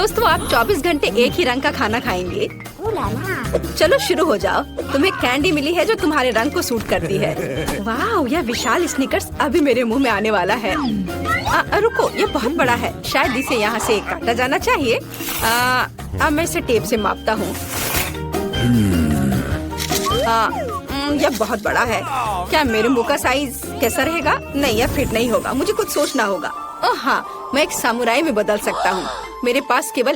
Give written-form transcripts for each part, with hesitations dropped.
दोस्तों, आप 24 घंटे एक ही रंग का खाना खाएंगे? चलो शुरू हो जाओ। तुम्हें कैंडी मिली है जो तुम्हारे रंग को सूट करती है। वाह, यह विशाल स्निकर्स अभी मेरे मुंह में आने वाला है। रुको, ये बहुत बड़ा है, शायद इसे यहाँ से काटा जाना चाहिए। अब मैं इसे टेप से मापता हूँ। यह बहुत बड़ा है। क्या मेरे मुंह का साइज कैसा रहेगा? नहीं, यह फिट नहीं होगा। मुझे कुछ सोचना होगा। ओह हाँ, मैं एक सामुराई में बदल सकता हूँ। मेरे पास केवल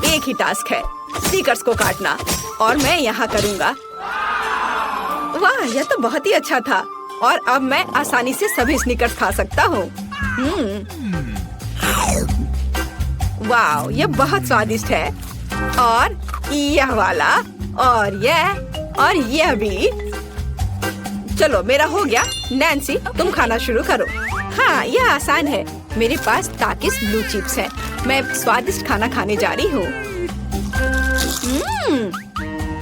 एक ही टास्क है, स्निकर्स को काटना, और मैं यहाँ करूँगा। वाह, यह तो बहुत ही अच्छा था। और अब मैं आसानी से सभी स्निकर्स खा सकता हूँ। वाह, यह बहुत स्वादिष्ट है। और यह वाला, और यह भी। चलो, मेरा हो गया। नैन्सी, तुम खाना शुरू करो। हाँ, यह आसान है। मेरे पास ताकिस ब्लू चिप्स हैं। मैं स्वादिष्ट खाना खाने जा रही हूँ।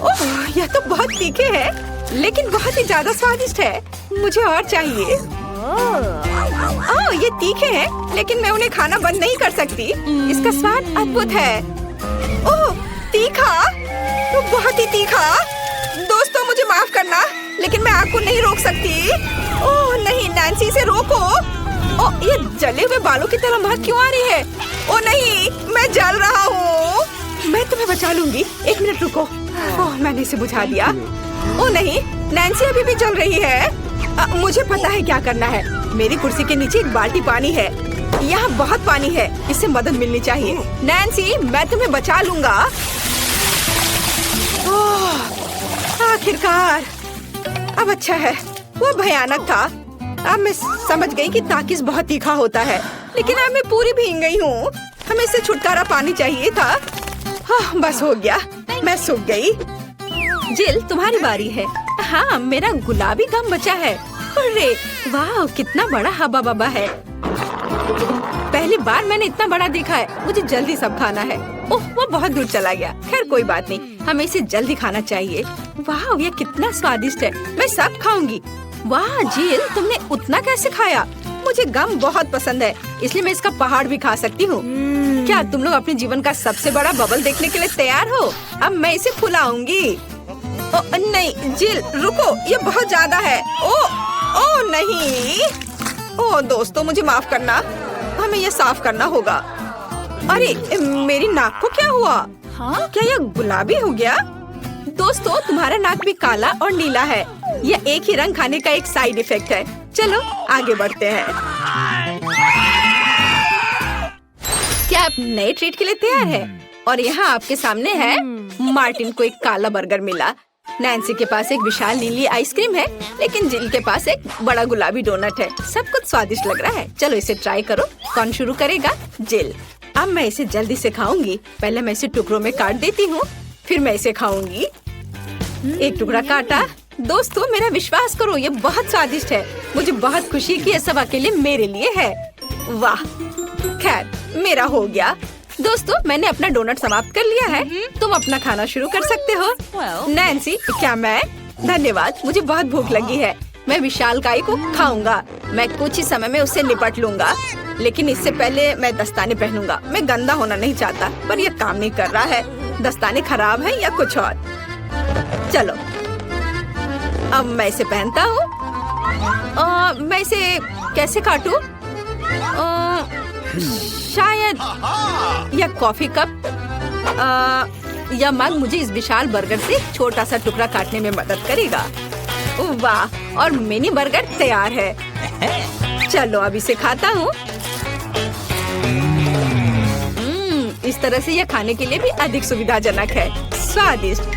ओह, यह तो बहुत तीखे है, लेकिन बहुत ही ज्यादा स्वादिष्ट है। मुझे और चाहिए। ओह, ये तीखे हैं, लेकिन मैं उन्हें खाना बंद नहीं कर सकती। इसका स्वाद अद्भुत है। ओह, तीखा, तो बहुत ही तीखा। दोस्तों, मुझे माफ करना, लेकिन मैं आग को नहीं रोक सकती। ओह नहीं, नैन्सी, इसे रोको। ओह, ये जले हुए बालों की तरह महक क्यों आ रही है? ओह नहीं, मैं जल रहा हूँ। मैं तुम्हें बचा लूंगी। एक मिनट रुको। ओह, मैंने इसे बुझा दिया। ओह नहीं, नैन्सी अभी भी जल रही है। मुझे पता है क्या करना है। मेरी कुर्सी के नीचे एक बाल्टी पानी है। यहाँ बहुत पानी है, इससे मदद मिलनी चाहिए। नैन्सी, मैं तुम्हें बचा लूंगा। आखिरकार, अब अच्छा है। वो भयानक था। अब मैं समझ गई कि ताकिस बहुत तीखा होता है, लेकिन अब मैं पूरी भीग गई हूँ। हमें इससे छुटकारा पानी चाहिए था। बस हो गया, मैं सूख गई। जिल, तुम्हारी बारी है। हाँ, मेरा गुलाबी गम बचा है। अरे वाह, कितना बड़ा हब्बा बब्बा है। पहली बार मैंने इतना बड़ा देखा है। मुझे जल्दी सब खाना है। ओह, वो बहुत दूर चला गया। खैर कोई बात नहीं, हमें इसे जल्दी खाना चाहिए। वाह, ये कितना स्वादिष्ट है। मैं सब खाऊंगी। वाह जिल, तुमने उतना कैसे खाया? मुझे गम बहुत पसंद है, इसलिए मैं इसका पहाड़ भी खा सकती हूँ। क्या तुम लोग अपने जीवन का सबसे बड़ा बबल देखने के लिए तैयार हो? अब मैं इसे फुलाऊंगी। नहीं जिल, रुको, ये बहुत ज्यादा है। ओ नहीं। ओ दोस्तों, मुझे माफ करना, हमें ये साफ करना होगा। अरे मेरी नाक को क्या हुआ? हाँ, क्या यह गुलाबी हो गया? दोस्तों, तुम्हारा नाक भी काला और नीला है। यह एक ही रंग खाने का एक साइड इफेक्ट है। चलो आगे बढ़ते हैं। क्या आप नए ट्रीट के लिए तैयार हैं? और यहाँ आपके सामने है। मार्टिन को एक काला बर्गर मिला। नैन्सी के पास एक विशाल नीली आइसक्रीम है, लेकिन जिल के पास एक बड़ा गुलाबी डोनट है। सब कुछ स्वादिष्ट लग रहा है। चलो इसे ट्राई करो। कौन शुरू करेगा? जिल। अब मैं इसे जल्दी से खाऊंगी। पहले मैं इसे टुकड़ों में काट देती हूँ, फिर मैं इसे खाऊंगी। एक टुकड़ा काटा। दोस्तों, मेरा विश्वास करो, ये बहुत स्वादिष्ट है। मुझे बहुत खुशी कि ये सब अकेले मेरे लिए है। वाह, खैर मेरा हो गया। दोस्तों, मैंने अपना डोनट समाप्त कर लिया है। तुम अपना खाना शुरू कर सकते हो। नैन्सी, क्या मैं? धन्यवाद, मुझे बहुत भूख लगी है। मैं विशालकाय को खाऊंगा। मैं कुछ ही समय में उससे निपट लूंगा, लेकिन इससे पहले मैं दस्ताने पहनूंगा। मैं गंदा होना नहीं चाहता, पर यह काम नहीं कर रहा है। दस्ताने खराब है या कुछ और। चलो, अब मैं इसे पहनता हूँ। मैं इसे कैसे काटूं? शायद यह कॉफी कप या मग मुझे इस विशाल बर्गर से छोटा सा टुकड़ा काटने में मदद करेगा। वाह, और मिनी बर्गर तैयार है। चलो अब इसे खाता हूँ। इस तरह से यह खाने के लिए भी अधिक सुविधाजनक है। स्वादिष्ट।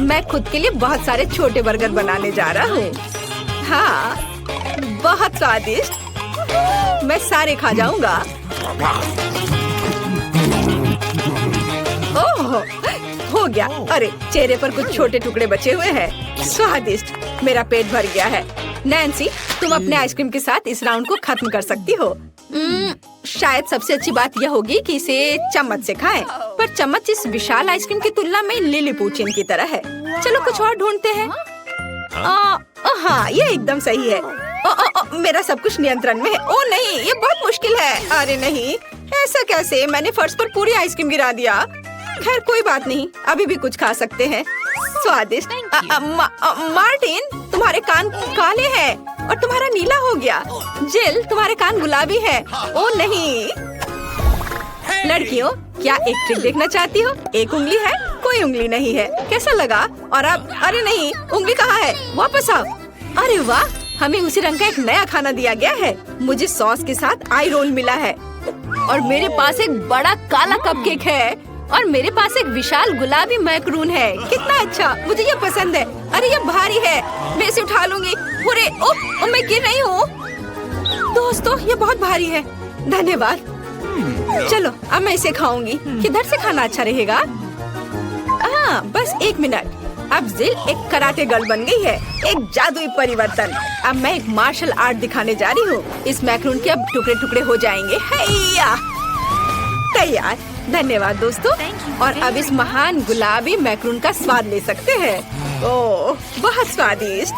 मैं खुद के लिए बहुत सारे छोटे बर्गर बनाने जा रहा हूँ। हाँ, बहुत स्वादिष्ट। मैं सारे खा जाऊंगा। ओह, हो गया। अरे चेहरे पर कुछ छोटे टुकड़े बचे हुए हैं। स्वादिष्ट। मेरा पेट भर गया है। नैन्सी, तुम अपने आइसक्रीम के साथ इस राउंड को खत्म कर सकती हो। शायद सबसे अच्छी बात यह होगी कि इसे चम्मच से खाएं, पर चम्मच इस विशाल आइसक्रीम की तुलना में लिलीपुचिन की तरह है। चलो कुछ और ढूंढते हैं। हाँ, ये एकदम सही है। मेरा सब कुछ नियंत्रण में है। ओ नहीं, ये बहुत मुश्किल है। अरे नहीं, ऐसा कैसे? मैंने फर्श पर पूरी आइसक्रीम गिरा दिया। खैर कोई बात नहीं, अभी भी कुछ खा सकते हैं। स्वादिष्ट। मार्टिन, तुम्हारे कान काले हैं और तुम्हारा नीला हो गया। जिल, तुम्हारे कान गुलाबी है। ओ नहीं। लड़कियों, क्या एक ट्रिक देखना चाहती हो? एक उंगली है, कोई उंगली नहीं है। कैसा लगा? और अब अरे नहीं, उंगली कहाँ है? वापस आओ। अरे वाह, हमें उसी रंग का एक नया खाना दिया गया है। मुझे सॉस के साथ आई रोल मिला है और मेरे पास एक बड़ा काला कपकेक है और मेरे पास एक विशाल गुलाबी मैक्रून है। कितना अच्छा, मुझे ये पसंद है। अरे ये भारी है, मैं इसे उठा लूंगी। अरे ओह, मैं गिर रही हूँ। दोस्तों, ये बहुत भारी है। धन्यवाद। चलो अब मैं इसे खाऊंगी। किधर से खाना अच्छा रहेगा? हाँ, बस 1 मिनट। अब जिल एक कराटे गर्ल बन गई है। एक जादुई परिवर्तन। अब मैं एक मार्शल आर्ट दिखाने जा रही हूँ। इस मैक्रून के अब टुकड़े टुकड़े हो जाएंगे। हैया! तैयार। धन्यवाद दोस्तों। और अब इस महान गुलाबी मैक्रून का स्वाद ले सकते हैं। ओह, बहुत स्वादिष्ट।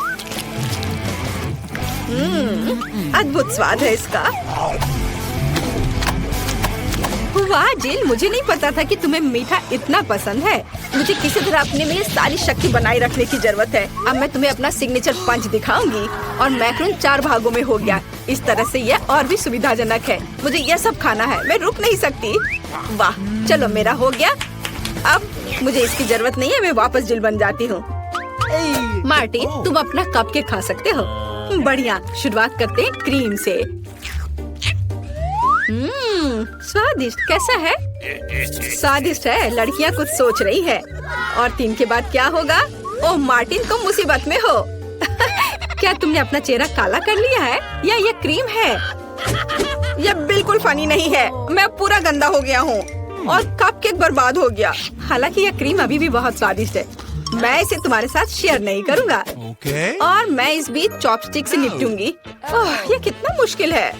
अद्भुत स्वाद है इसका। वाह जिल, मुझे नहीं पता था कि तुम्हें मीठा इतना पसंद है। मुझे किसी तरह अपने में सारी शक्ति बनाए रखने की जरूरत है। अब मैं तुम्हें अपना सिग्नेचर पंच दिखाऊंगी। और मैक्रून 4 भागों में हो गया। इस तरह से यह और भी सुविधाजनक है। मुझे यह सब खाना है, मैं रुक नहीं सकती। वाह, चलो मेरा हो गया। अब मुझे इसकी जरूरत नहीं है, मैं वापस जिल बन जाती हूँ। मार्टिन, तुम अपना कपकेक खा सकते हो। बढ़िया, शुरुआत करते हैं क्रीम से। स्वादिष्ट। कैसा है? स्वादिष्ट है। लड़कियाँ कुछ सोच रही है। और 3 के बाद क्या होगा? ओह मार्टिन, तुम मुसीबत में हो। क्या तुमने अपना चेहरा काला कर लिया है या ये क्रीम है? यह बिल्कुल फनी नहीं है। मैं पूरा गंदा हो गया हूँ और कपकेक बर्बाद हो गया। हालांकि यह क्रीम अभी भी बहुत स्वादिष्ट है। मैं इसे तुम्हारे साथ शेयर नहीं करूँगा। और मैं इस बीच चॉपस्टिक से निपटूंगी। ओह, यह कितना मुश्किल है।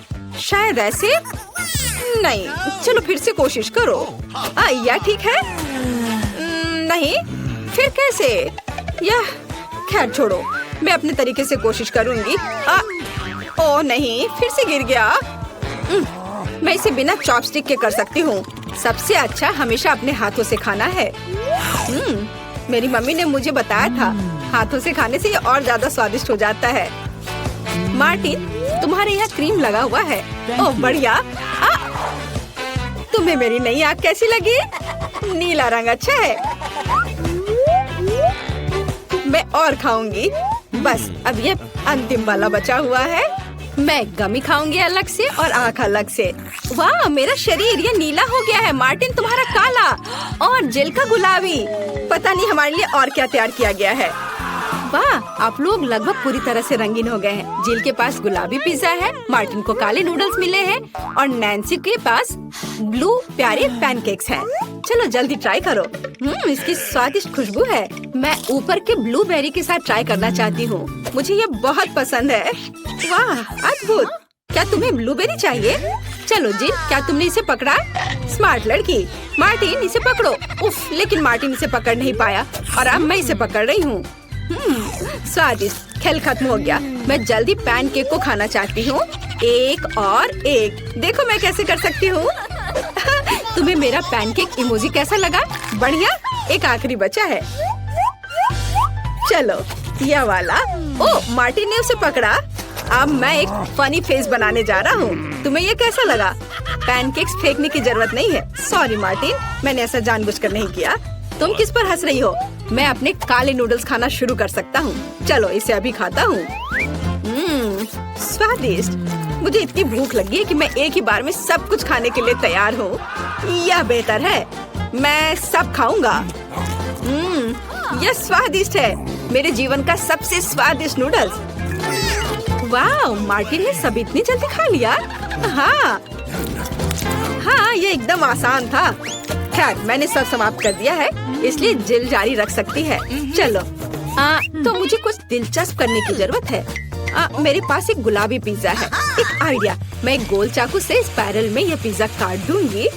शायद ऐसे नहीं। चलो फिर से कोशिश करो। यह ठीक है? नहीं, फिर कैसे? यह खैर छोड़ो, मैं अपने तरीके से कोशिश करूंगी। ओह नहीं, फिर से गिर गया। मैं इसे बिना चॉपस्टिक के कर सकती हूँ। सबसे अच्छा हमेशा अपने हाथों से खाना है। मेरी मम्मी ने मुझे बताया था, हाथों से खाने से ये और ज्यादा स्वादिष्ट हो जाता है। मार्टिन, तुम्हारे यहाँ क्रीम लगा हुआ है। ओह बढ़िया। तुम्हें मेरी नई आँख कैसी लगी? नीला रंग अच्छा है। मैं और खाऊंगी। बस अब ये अंतिम वाला बचा हुआ है। मैं गमी खाऊंगी अलग से और आँख अलग से। वाह, मेरा शरीर ये नीला हो गया है। मार्टिन, तुम्हारा काला और जिल का गुलाबी। पता नहीं हमारे लिए और क्या तैयार किया गया है। वाह, आप लोग लगभग पूरी तरह से रंगीन हो गए हैं। जिल के पास गुलाबी पिज्जा है, मार्टिन को काले नूडल्स मिले हैं और नैन्सी के पास ब्लू प्यारे पैनकेक्स हैं। चलो जल्दी ट्राई करो। इसकी स्वादिष्ट खुशबू है। मैं ऊपर के ब्लूबेरी के साथ ट्राई करना चाहती हूँ। मुझे ये बहुत पसंद है। वाह, अद्भुत। क्या तुम्हें ब्लूबेरी चाहिए? चलो जिल, क्या तुमने इसे पकड़ा? स्मार्ट लड़की। मार्टिन, इसे पकड़ो। उफ, लेकिन मार्टिन इसे पकड़ नहीं पाया और अब मैं इसे पकड़ रही हूँ। स्वादिष्ट। खेल खत्म हो गया। मैं जल्दी पैनकेक को खाना चाहती हूँ। एक और एक। देखो मैं कैसे कर सकती हूँ। तुम्हें मेरा पैनकेक इमोजी कैसा लगा? बढ़िया। एक आखिरी बचा है। चलो यह वाला। ओह, मार्टिन ने उसे पकड़ा। अब मैं एक फनी फेस बनाने जा रहा हूँ। तुम्हें ये कैसा लगा? पैनकेक्स फेंकने की जरूरत नहीं है। सॉरी मार्टिन, मैंने ऐसा जानबूझकर नहीं किया। तुम किस पर हंस रही हो? मैं अपने काले नूडल्स खाना शुरू कर सकता हूँ। चलो इसे अभी खाता हूँ। स्वादिष्ट। मुझे इतनी भूख लगी है कि मैं एक ही बार में सब कुछ खाने के लिए तैयार हूँ। यह बेहतर है। मैं सब खाऊंगा। यह स्वादिष्ट है। मेरे जीवन का सबसे स्वादिष्ट नूडल्स। वाह, मार्टिन ने सब इतनी जल्दी खा लिया। हाँ, ये एकदम आसान था। खैर, मैंने सब समाप्त कर दिया है, इसलिए जिल जारी रख सकती है। चलो, तो मुझे कुछ दिलचस्प करने की जरूरत है। मेरे पास एक गुलाबी पिज्जा है। एक आइडिया, मैं एक गोल चाकू से स्पाइरल में यह पिज्जा काट दूंगी।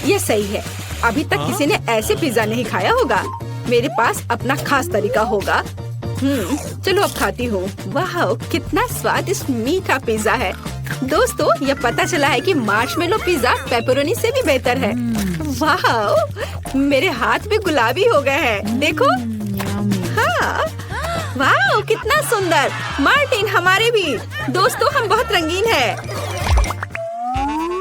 यह सही है। अभी तक किसी ने ऐसे पिज्जा नहीं खाया होगा। मेरे पास अपना खास तरीका होगा। चलो अब खाती हूँ। वाह, कितना स्वादिष्ट मीठा पिज्जा है। दोस्तों, ये पता चला है कि मार्शमेलो पिज्जा पेपरोनी से भी बेहतर है। वाह, मेरे हाथ भी गुलाबी हो गए हैं। देखो। हाँ, वाह, कितना सुंदर। मार्टिन, हमारे भी। दोस्तों, हम बहुत रंगीन हैं।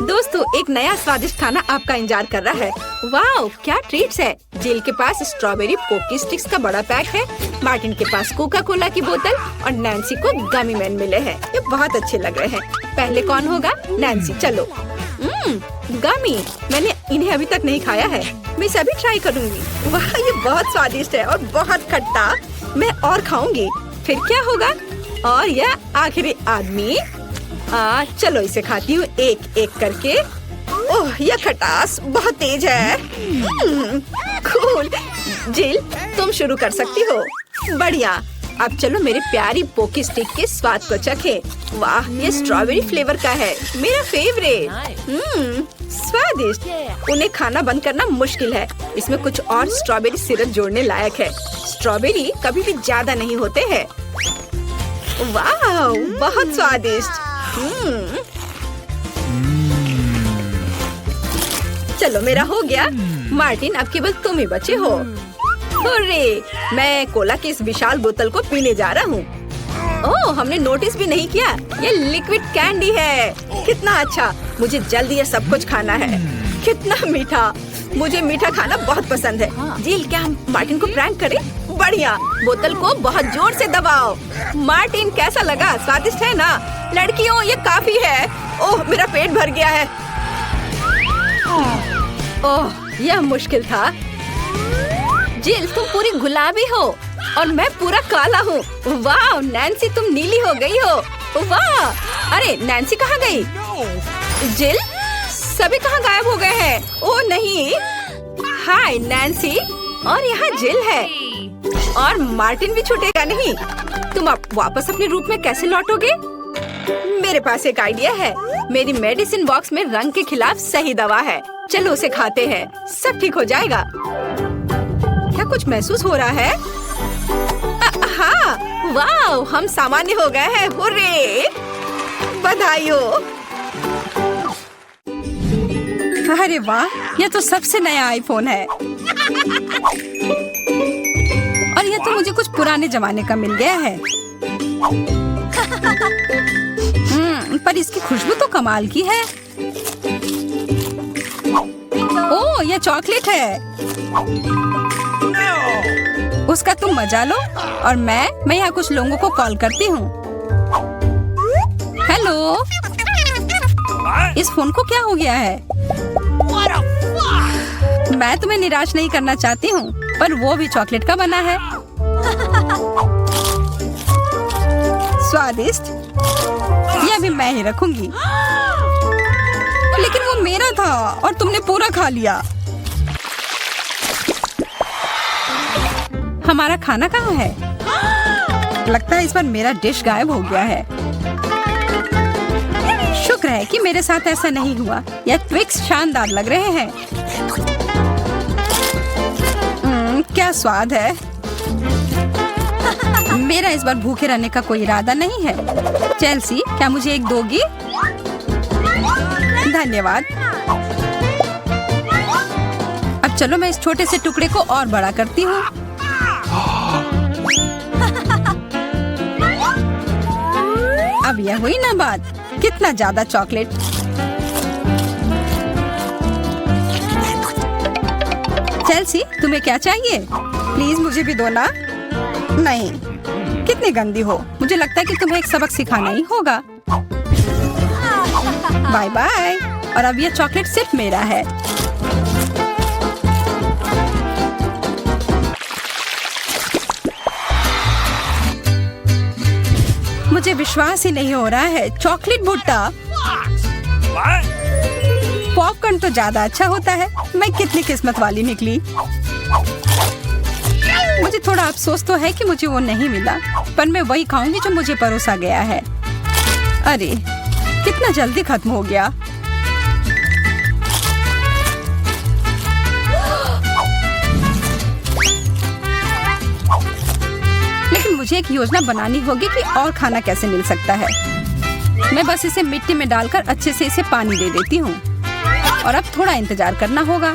दोस्तों, एक नया स्वादिष्ट खाना आपका इंतजार कर रहा है। वाह, क्या ट्रीट्स है। जिल के पास स्ट्रॉबेरी पोकी स्टिक्स का बड़ा पैक है। मार्टिन के पास कोका कोला की बोतल और नैन्सी को गमी मैन मिले हैं। ये बहुत अच्छे लग रहे हैं। पहले कौन होगा? नैन्सी, चलो। गमी, मैंने इन्हें अभी तक नहीं खाया है। मैं इसे अभी ट्राई करूंगी। वाह, ये बहुत स्वादिष्ट है और बहुत खट्टा। मैं और खाऊंगी। फिर क्या होगा? और यह आखिरी आदमी। चलो इसे खाती हूँ एक एक करके। ओह, यह खटास बहुत तेज है। कूल। जिल, तुम शुरू कर सकती हो। बढ़िया। अब चलो मेरे प्यारी पोकी स्टिक के स्वाद को चखें। वाह, ये स्ट्रॉबेरी फ्लेवर का है, मेरा फेवरेट। स्वादिष्ट। उन्हें खाना बंद करना मुश्किल है। इसमें कुछ और स्ट्रॉबेरी सिरप जोड़ने लायक है। स्ट्रॉबेरी कभी भी ज्यादा नहीं होते हैं। वाह, बहुत स्वादिष्ट। चलो, मेरा हो गया। मार्टिन, अब केवल तुम ही बचे हो। हुर्रे, मैं कोला की इस विशाल बोतल को पीने जा रहा हूँ। ओह, हमने नोटिस भी नहीं किया। ये लिक्विड कैंडी है। कितना अच्छा। मुझे जल्दी ये सब कुछ खाना है। कितना मीठा। मुझे मीठा खाना बहुत पसंद है। जिल, क्या हम मार्टिन को प्रैंक करें? बढ़िया। बोतल को बहुत जोर से दबाओ। मार्टिन, कैसा लगा? स्वादिष्ट है ना? लड़कियों, ये काफी है। ओह, मेरा पेट भर गया है। ओह, यह मुश्किल था। जिल, तुम पूरी गुलाबी हो और मैं पूरा काला हूँ। वाह, नैन्सी, तुम नीली हो गई हो। वाह। अरे, नैन्सी कहाँ गई? जिल, सभी कहाँ गायब हो गए हैं? ओह नहीं। हाय नैन्सी, और यहाँ जिल है। और मार्टिन भी छूटेगा नहीं। तुम अब वापस अपने रूप में कैसे लौटोगे? मेरे पास एक आइडिया है। मेरी मेडिसिन बॉक्स में रंग के खिलाफ सही दवा है। चलो उसे खाते हैं, सब ठीक हो जाएगा। क्या कुछ महसूस हो रहा है? हाँ, वाह, हम सामान्य हो गए हैं। हुर्रे, बधाई हो। अरे वाह, यह तो सबसे नया आईफोन है। और यह तो मुझे कुछ पुराने जमाने का मिल गया है। पर इसकी खुशबू तो कमाल की है। ओह, यह चॉकलेट है। उसका तुम मजा लो और मैं यहाँ कुछ लोगों को कॉल करती हूँ। हेलो, इस फोन को क्या हो गया है? मैं तुम्हें निराश नहीं करना चाहती हूँ, पर वो भी चॉकलेट का बना है। स्वादिष्ट। यह भी मैं ही रखूंगी। लेकिन वो मेरा था और तुमने पूरा खा लिया। हमारा खाना कहाँ है? लगता है इस बार मेरा डिश गायब हो गया है। शुक्र है कि मेरे साथ ऐसा नहीं हुआ। यह ट्विक्स शानदार लग रहे हैं। क्या स्वाद है। मेरा इस बार भूखे रहने का कोई इरादा नहीं है। चेल्सी, क्या मुझे एक दोगी? धन्यवाद। अब चलो मैं इस छोटे से टुकड़े को और बड़ा करती हूँ। अब यह हुई ना बात। कितना ज्यादा चॉकलेट। चेल्सी, तुम्हें क्या चाहिए? प्लीज मुझे भी दो ना। नहीं, कितनी गंदी हो। मुझे लगता है कि तुम्हें एक सबक सिखाना ही होगा। Bye bye. और अब यह चॉकलेट सिर्फ मेरा है। मुझे विश्वास ही नहीं हो रहा है। चॉकलेट भुट्टा। पॉपकॉर्न तो ज्यादा अच्छा होता है। मैं कितनी किस्मत वाली निकली। मुझे थोड़ा अफसोस तो है कि मुझे वो नहीं मिला, पर मैं वही खाऊंगी जो मुझे परोसा गया है। अरे, कितना जल्दी खत्म हो गया। लेकिन मुझे एक योजना बनानी होगी कि और खाना कैसे मिल सकता है। मैं बस इसे मिट्टी में डालकर अच्छे से इसे पानी दे देती हूँ और अब थोड़ा इंतजार करना होगा।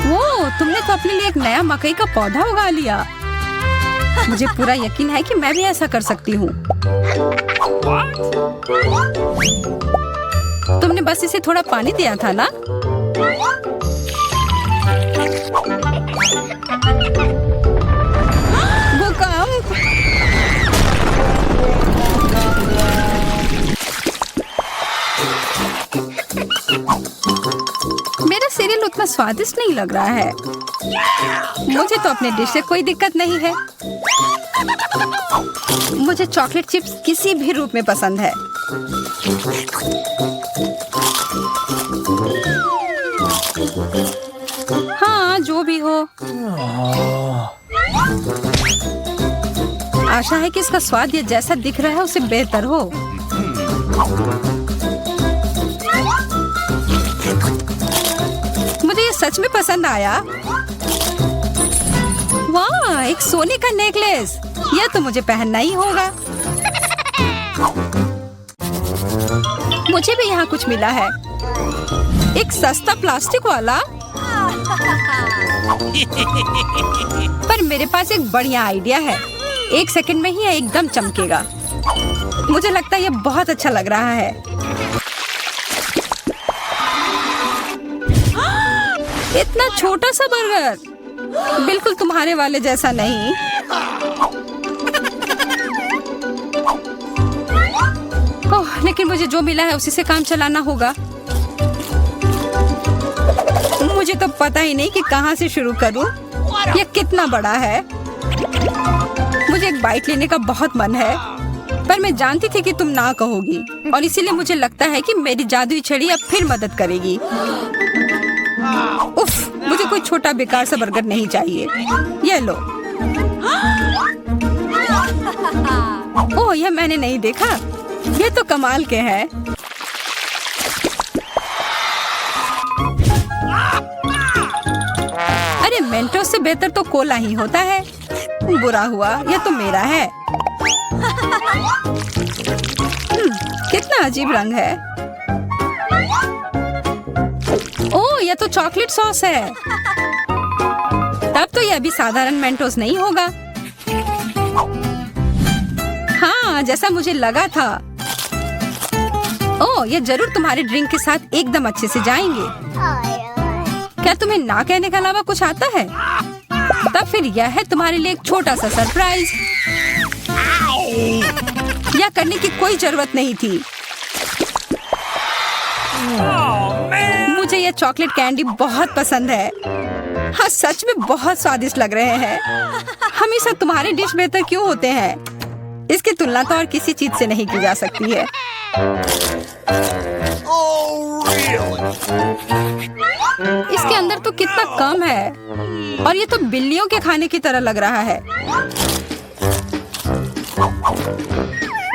वो तुमने तो अपने लिए एक नया मकई का पौधा उगा लिया। मुझे पूरा यकीन है कि मैं भी ऐसा कर सकती हूँ। तुमने बस इसे थोड़ा पानी दिया था ना? भूकंप! मेरा सीरियल उतना स्वादिष्ट नहीं लग रहा है। मुझे तो अपने डिश से कोई दिक्कत नहीं है। मुझे चॉकलेट चिप्स किसी भी रूप में पसंद है। हाँ, जो भी हो। आशा है कि इसका स्वाद ये जैसा दिख रहा है उससे बेहतर हो। मुझे ये सच में पसंद आया। वाह, एक सोने का नेकलेस। यह तो मुझे पहनना ही होगा। मुझे भी यहाँ कुछ मिला है। एक सस्ता प्लास्टिक वाला। पर मेरे पास एक बढ़िया आइडिया है। 1 सेकंड में ही यह एकदम चमकेगा। मुझे लगता है यह बहुत अच्छा लग रहा है। इतना छोटा सा बर्गर, बिल्कुल तुम्हारे वाले जैसा नहीं। ओह, लेकिन मुझे जो मिला है उसी से काम चलाना होगा। मुझे तो पता ही नहीं कि कहाँ से शुरू करूं। यह कितना बड़ा है। मुझे एक बाइट लेने का बहुत मन है, पर मैं जानती थी कि तुम ना कहोगी और इसीलिए मुझे लगता है कि मेरी जादुई छड़ी अब फिर मदद करेगी। उफ, मुझे कोई छोटा बेकार सा बर्गर नहीं चाहिए। ये लो। ओह, यह मैंने नहीं देखा। ये तो कमाल के हैं। अरे, मेंटोस से बेहतर तो कोला ही होता है। बुरा हुआ, यह तो मेरा है। कितना अजीब रंग है। ओह, यह तो चॉकलेट सॉस है। तब तो यह भी साधारण मेंटोस नहीं होगा। हाँ, जैसा मुझे लगा था। ओह, यह जरूर तुम्हारे ड्रिंक के साथ एकदम अच्छे से जाएंगे। क्या तुम्हें ना कहने के अलावा कुछ आता है? तब फिर यह है तुम्हारे लिए एक छोटा सा सरप्राइज। यह करने की कोई जरूरत नहीं थी। मुझे यह चॉकलेट कैंडी बहुत पसंद है। हाँ, सच में बहुत स्वादिष्ट लग रहे हैं। हमेशा तुम्हारे डिश बेहतर क्यों होते हैं? इसकी तुलना तो और किसी चीज से नहीं की जा सकती है। इसके अंदर तो कितना कम है और ये तो बिल्लियों के खाने की तरह लग रहा है।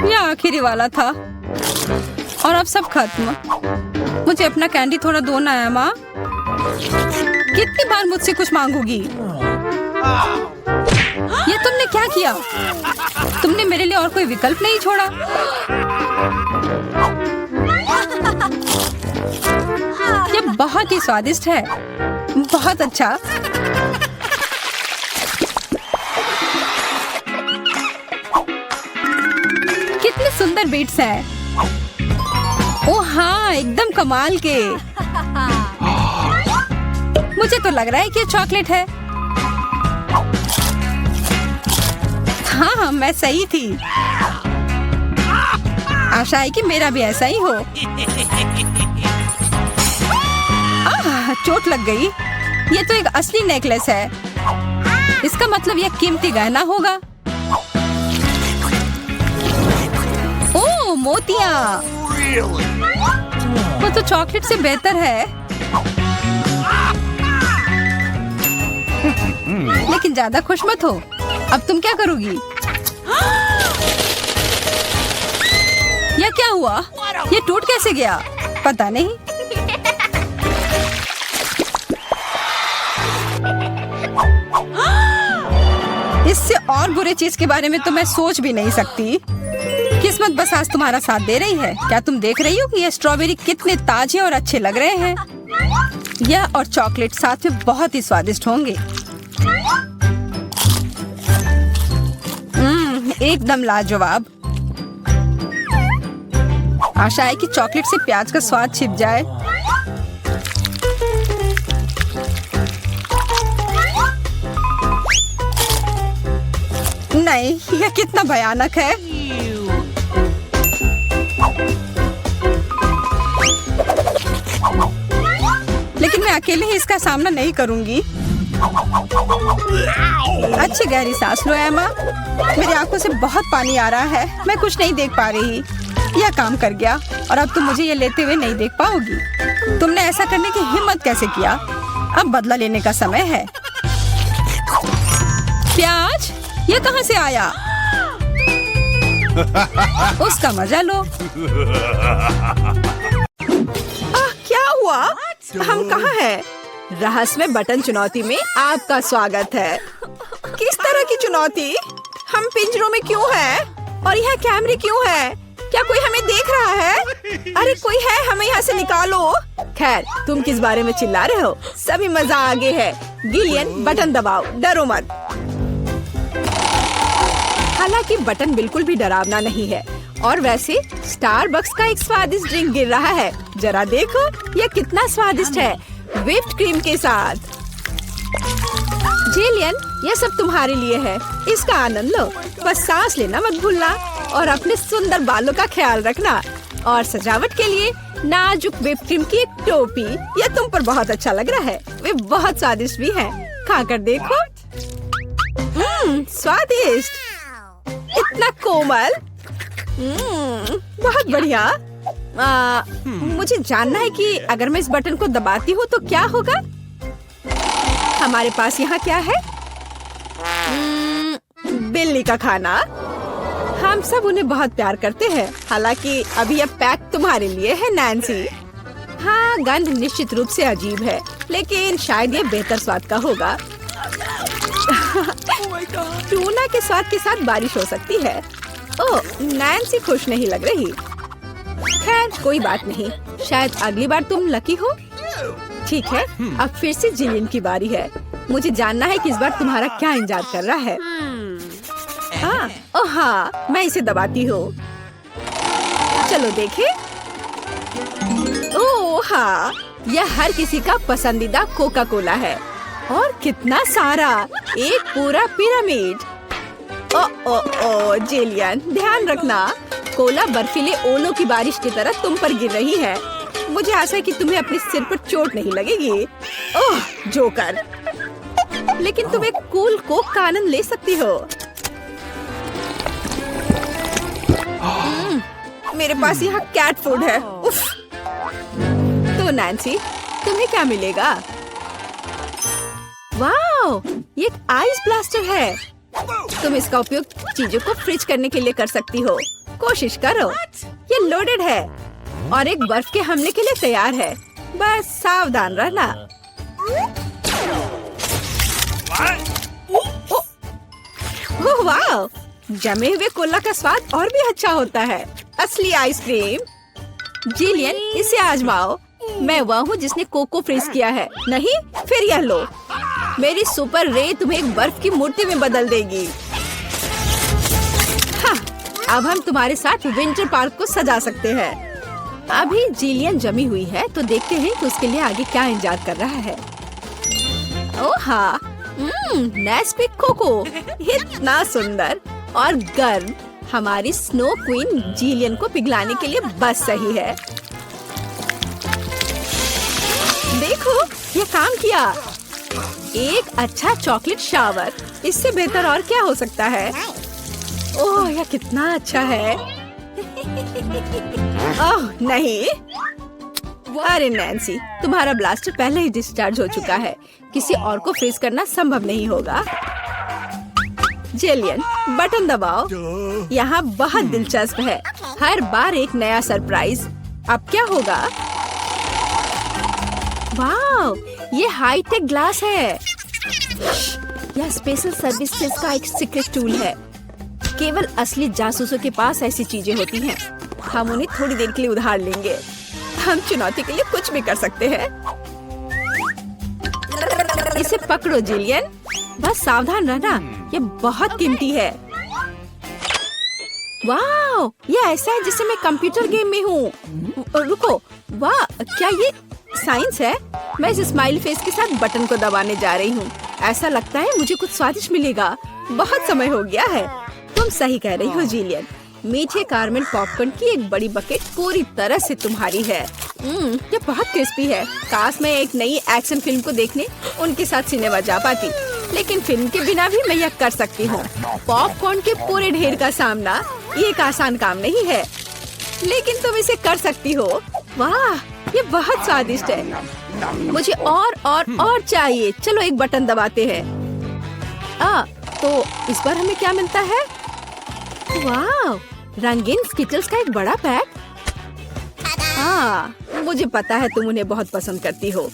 यह आखिरी वाला था और अब सब खत्म। मुझे अपना कैंडी थोड़ा दो ना है माँ। कितनी बार मुझसे कुछ मांगोगी? ये तुमने क्या किया? तुमने मेरे लिए और कोई विकल्प नहीं छोड़ा। ये बहुत ही स्वादिष्ट है। बहुत अच्छा। कितने सुंदर बीट्स हैं। ओह हाँ, एकदम कमाल के। मुझे तो लग रहा है कि ये चॉकलेट है। हाँ, मैं सही थी। आशा है कि मेरा भी ऐसा ही हो। चोट लग गई। ये तो एक असली नेकलेस है। इसका मतलब यह कीमती गहना होगा। ओह, मोतियाँ। वो तो चॉकलेट से बेहतर है। लेकिन ज्यादा खुश मत हो। अब तुम क्या करोगी? यह क्या हुआ? ये टूट कैसे गया? पता नहीं। इससे और बुरे चीज के बारे में तो मैं सोच भी नहीं सकती। किस्मत किस्मत बस आज तुम्हारा साथ दे रही है। क्या तुम देख रही हो कि ये स्ट्रॉबेरी कितने ताजे और अच्छे लग रहे हैं? यह और चॉकलेट साथ में बहुत ही स्वादिष्ट होंगे। एकदम लाजवाब। आशा है कि चॉकलेट से प्याज का स्वाद छिप जाए। नहीं, यह कितना भयानक है। लेकिन मैं अकेले ही इसका सामना नहीं करूंगी। अच्छी गहरी सांस लो एमा। मेरी आंखों से बहुत पानी आ रहा है। मैं कुछ नहीं देख पा रही। यह काम कर गया और अब तुम मुझे ये लेते हुए नहीं देख पाओगी। तुमने ऐसा करने की हिम्मत कैसे किया? अब बदला लेने का समय है। प्याज ये कहां से आया? उसका मजा लो। क्या हुआ? हम कहाँ हैं? रहस्यमय बटन चुनौती में आपका स्वागत है। किस तरह की चुनौती? हम पिंजरों में क्यों हैं? और यह कैमरे क्यों हैं? क्या कोई हमें देख रहा है? अरे कोई है, हमें यहाँ से निकालो। खैर, तुम किस बारे में चिल्ला रहे हो? सभी मजा आगे है। गिलियन बटन दबाओ, डरो मत। हालांकि बटन बिल्कुल भी डरावना नहीं है। और वैसे स्टारबक्स का एक स्वादिष्ट ड्रिंक गिर रहा है। जरा देखो, यह कितना स्वादिष्ट है, व्हिप्ड क्रीम के साथ। जिलियन, यह सब तुम्हारे लिए है। इसका आनंद लो। बस सांस लेना मत भूलना और अपने सुंदर बालों का ख्याल रखना। और सजावट के लिए नाजुक व्हिप्ड क्रीम की एक टोपी। यह तुम पर बहुत अच्छा लग रहा है। वे बहुत स्वादिष्ट भी हैं। खाकर देखो। स्वादिष्ट, इतना कोमल। बहुत बढ़िया। मुझे जानना है कि अगर मैं इस बटन को दबाती हूँ तो क्या होगा? हमारे पास यहाँ क्या है? बिल्ली का खाना। हम सब उन्हें बहुत प्यार करते हैं। हालांकि अभी यह पैक तुम्हारे लिए है नैन्सी। हाँ, गंध निश्चित रूप से अजीब है, लेकिन शायद यह बेहतर स्वाद का होगा। टूना के स्वाद के साथ बारिश हो सकती है। ओह, नैन्सी खुश नहीं लग रही। खैर, कोई बात नहीं। शायद अगली बार तुम लकी हो। ठीक है, अब फिर से जिलियन की बारी है। मुझे जानना है कि इस बार तुम्हारा क्या इंतजार कर रहा है। ओह हाँ, मैं इसे दबाती हूँ। चलो देखें। ओह हाँ, यह हर किसी का पसंदीदा कोका कोला है। और कितना सारा, एक पूरा पिरामिड। ओ जिलियन, ध्यान रखना, कोला बर्फीले ओलों की बारिश की तरह तुम पर गिर रही है। मुझे आशा है कि तुम्हें अपने सिर पर चोट नहीं लगेगी। ओह जोकर, लेकिन तुम एक कूल कोक का आनंद ले सकती हो। मेरे पास यहाँ कैट फूड है। उफ। तो नैन्सी, तुम्हें क्या मिलेगा? वाओ, ये एक आइस ब्लास्टर है। तुम इसका उपयोग चीजों को फ्रीज करने के लिए कर सकती हो। कोशिश करो। ये लोडेड है और एक बर्फ के हमले के लिए तैयार है। बस सावधान रहना। ओह वाह, जमे हुए कोला का स्वाद और भी अच्छा होता है। असली आइसक्रीम। जिलियन, इसे आजमाओ। मैं वह हूँ जिसने कोको फ्रीज किया है। नहीं, फिर यह लो। मेरी सुपर रे तुम्हें एक बर्फ की मूर्ति में बदल देगी। हाँ, अब हम तुम्हारे साथ विंटर पार्क को सजा सकते हैं। अभी जिलियन जमी हुई है, तो देखते हैं कि उसके लिए आगे क्या इंतजार कर रहा है। ओह हाँ, नेस्पिक कोको, इतना सुंदर और गर्म। हमारी स्नो क्वीन जिलियन को पिघलाने के लिए बस सही है। देखो, ये काम किया। एक अच्छा चॉकलेट शावर, इससे बेहतर और क्या हो सकता है? ओह, यह कितना अच्छा है। ओह नहीं, अरे नैन्सी, तुम्हारा ब्लास्टर पहले ही डिस्चार्ज हो चुका है। किसी और को फ्रीज करना संभव नहीं होगा। जिलियन, बटन दबाओ। यहाँ बहुत दिलचस्प है। हर बार एक नया सरप्राइज। अब क्या होगा? वाह, ये हाईटेक ग्लास है। यह स्पेशल सर्विसेज का एक सीक्रेट टूल है। केवल असली जासूसों के पास ऐसी चीजें होती हैं। हम उन्हें थोड़ी देर के लिए उधार लेंगे। हम चुनौती के लिए कुछ भी कर सकते हैं। इसे पकड़ो जिलियन, बस सावधान रहना, ये बहुत कीमती है। वाह, ये ऐसा है जैसे मैं कंप्यूटर गेम में हूँ। रुको, वाह, क्या ये साइंस है? मैं इस स्माइल फेस के साथ बटन को दबाने जा रही हूँ। ऐसा लगता है मुझे कुछ स्वादिष्ट मिलेगा। बहुत समय हो गया है। तुम सही कह रही हो जिलियन, मीठे कारमेल पॉपकॉर्न की एक बड़ी बकेट पूरी तरह से तुम्हारी है। ये बहुत क्रिस्पी है। काश मैं एक नई एक्शन फिल्म को देखने उनके साथ सिनेमा जा पाती, लेकिन फिल्म के बिना भी मैं यह कर सकती हूँ। पॉपकॉर्न के पूरे ढेर का सामना ये एक आसान काम नहीं है, लेकिन तुम इसे कर सकती हो। वाह, ये बहुत स्वादिष्ट है। मुझे और चाहिए। चलो एक बटन दबाते हैं। तो इस बार हमें क्या मिलता है? वाह, रंगीन स्किटल्स का एक बड़ा पैक। मुझे पता है तुम उन्हें बहुत पसंद करती हो,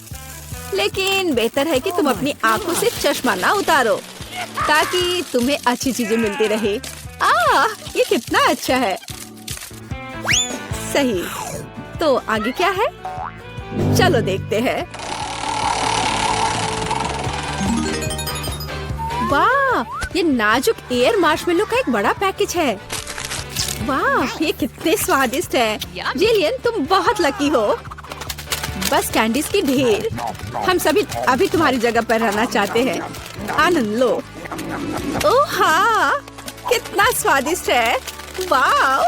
लेकिन बेहतर है कि तुम अपनी आंखों से चश्मा ना उतारो ताकि तुम्हें अच्छी चीजें मिलती रहे। ये कितना अच्छा है। सही, तो आगे क्या है? चलो देखते हैं। वाह, ये नाजुक एयर मार्शमेलो का एक बड़ा पैकेज है। वाह, ये कितने स्वादिष्ट है। जिलियन, तुम बहुत लकी हो। बस कैंडीज की ढेर। हम सभी अभी तुम्हारी जगह पर रहना चाहते हैं। आनंद लो। ओह हाँ, कितना स्वादिष्ट है। वाह,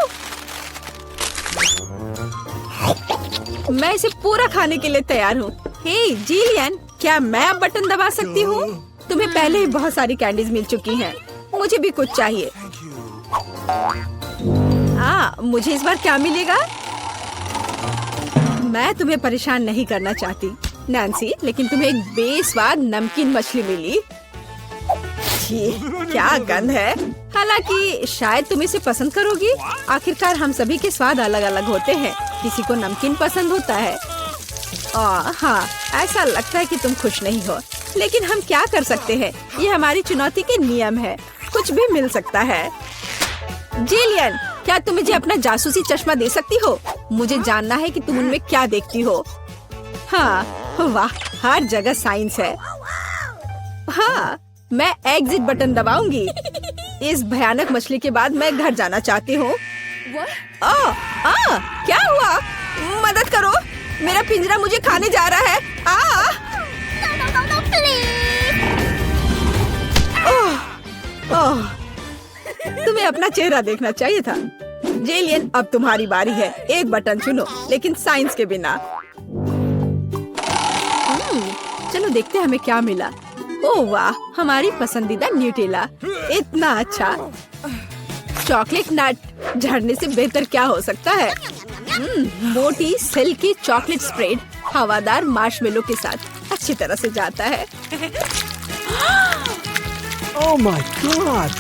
मैं इसे पूरा खाने के लिए तैयार हूँ। हे जिलियन, क्या मैं अब बटन दबा सकती हूँ? तुम्हें पहले ही बहुत सारी कैंडीज मिल चुकी हैं। मुझे भी कुछ चाहिए। मुझे इस बार क्या मिलेगा? मैं तुम्हें परेशान नहीं करना चाहती नैन्सी, लेकिन तुम्हें एक बेस्वाद नमकीन मछली मिली। क्या गंध है। हालांकि शायद तुम इसे पसंद करोगी। आखिरकार हम सभी के स्वाद अलग अलग होते हैं। किसी को नमकीन पसंद होता है। हाँ, ऐसा लगता है कि तुम खुश नहीं हो, लेकिन हम क्या कर सकते हैं? ये हमारी चुनौती के नियम है। कुछ भी मिल सकता है। जिलियन, क्या तुम मुझे अपना जासूसी चश्मा दे सकती हो? मुझे जानना है कि तुम उनमें क्या देखती हो। वाह, हर जगह साइंस है। मैं एग्जिट बटन दबाऊंगी। इस भयानक मछली के बाद मैं घर जाना चाहती हूँ। क्या हुआ? मदद करो, मेरा पिंजरा मुझे खाने जा रहा है। तुम्हें अपना चेहरा देखना चाहिए था। जिलियन, अब तुम्हारी बारी है। एक बटन चुनो, लेकिन साइंस के बिना। चलो देखते हैं हमें क्या मिला। ओह वाह, हमारी पसंदीदा न्यूटेला। इतना अच्छा। चॉकलेट नट झड़ने से बेहतर क्या हो सकता है? मोटी सिल्की चॉकलेट स्प्रेड हवादार मार्शमेलो के साथ अच्छी तरह से जाता है। Oh my God!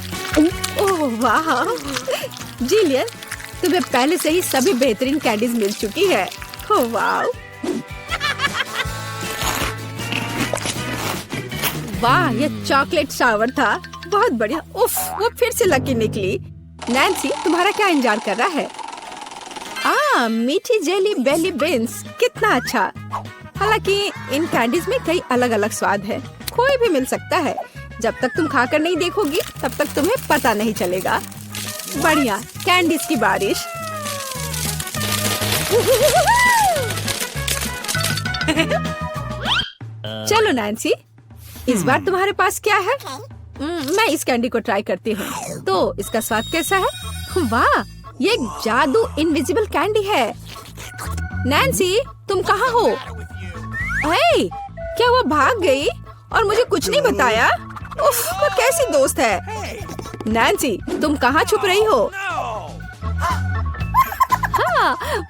ओह वाह, जिलियन, तुम्हें पहले से ही सभी बेहतरीन कैंडीज मिल चुकी है। ओह वाह, वाह, ये चॉकलेट शावर था। बहुत बढ़िया। उफ, वो फिर से लकी निकली। नैन्सी, तुम्हारा क्या इंतजार कर रहा है? मीठी जेली बेली बीन्स, कितना अच्छा। हालांकि इन कैंडीज में कई अलग अलग स्वाद है। कोई भी मिल सकता है। जब तक तुम खाकर नहीं देखोगी, तब तक तुम्हें पता नहीं चलेगा। बढ़िया, कैंडीज की बारिश। चलो नैन्सी, इस बार तुम्हारे पास क्या है? मैं इस कैंडी को ट्राई करती हूँ। तो इसका स्वाद कैसा है? वाह, ये एक जादू इनविजिबल कैंडी है। नैन्सी, तुम कहाँ हो? हे, क्या वो भाग गई और मुझे कुछ नहीं बताया? उफ, वो कैसी दोस्त है? नैन्सी, तुम कहाँ छुप रही हो?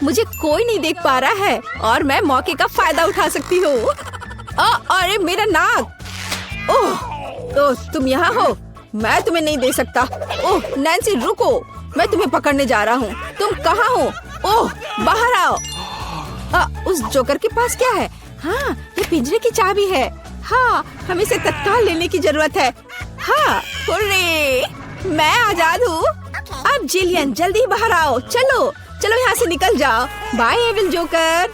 मुझे कोई नहीं देख पा रहा है और मैं मौके का फायदा उठा सकती हूँ। अरे मेरा नाक! ओह, तुम यहाँ हो? मैं तुम्हें नहीं दे सकता। ओह नैन्सी, रुको, मैं तुम्हें पकड़ने जा रहा हूँ। तुम कहाँ हो? ओह, बाहर आओ। उस जोकर के पास क्या है? ये पिंजरे की चाबी है। हमें इसे तत्काल लेने की जरूरत है। हुर्रे, मैं आजाद हूँ। अब जिलियन जल्दी बाहर आओ, चलो चलो यहाँ से निकल जाओ। Bye evil joker.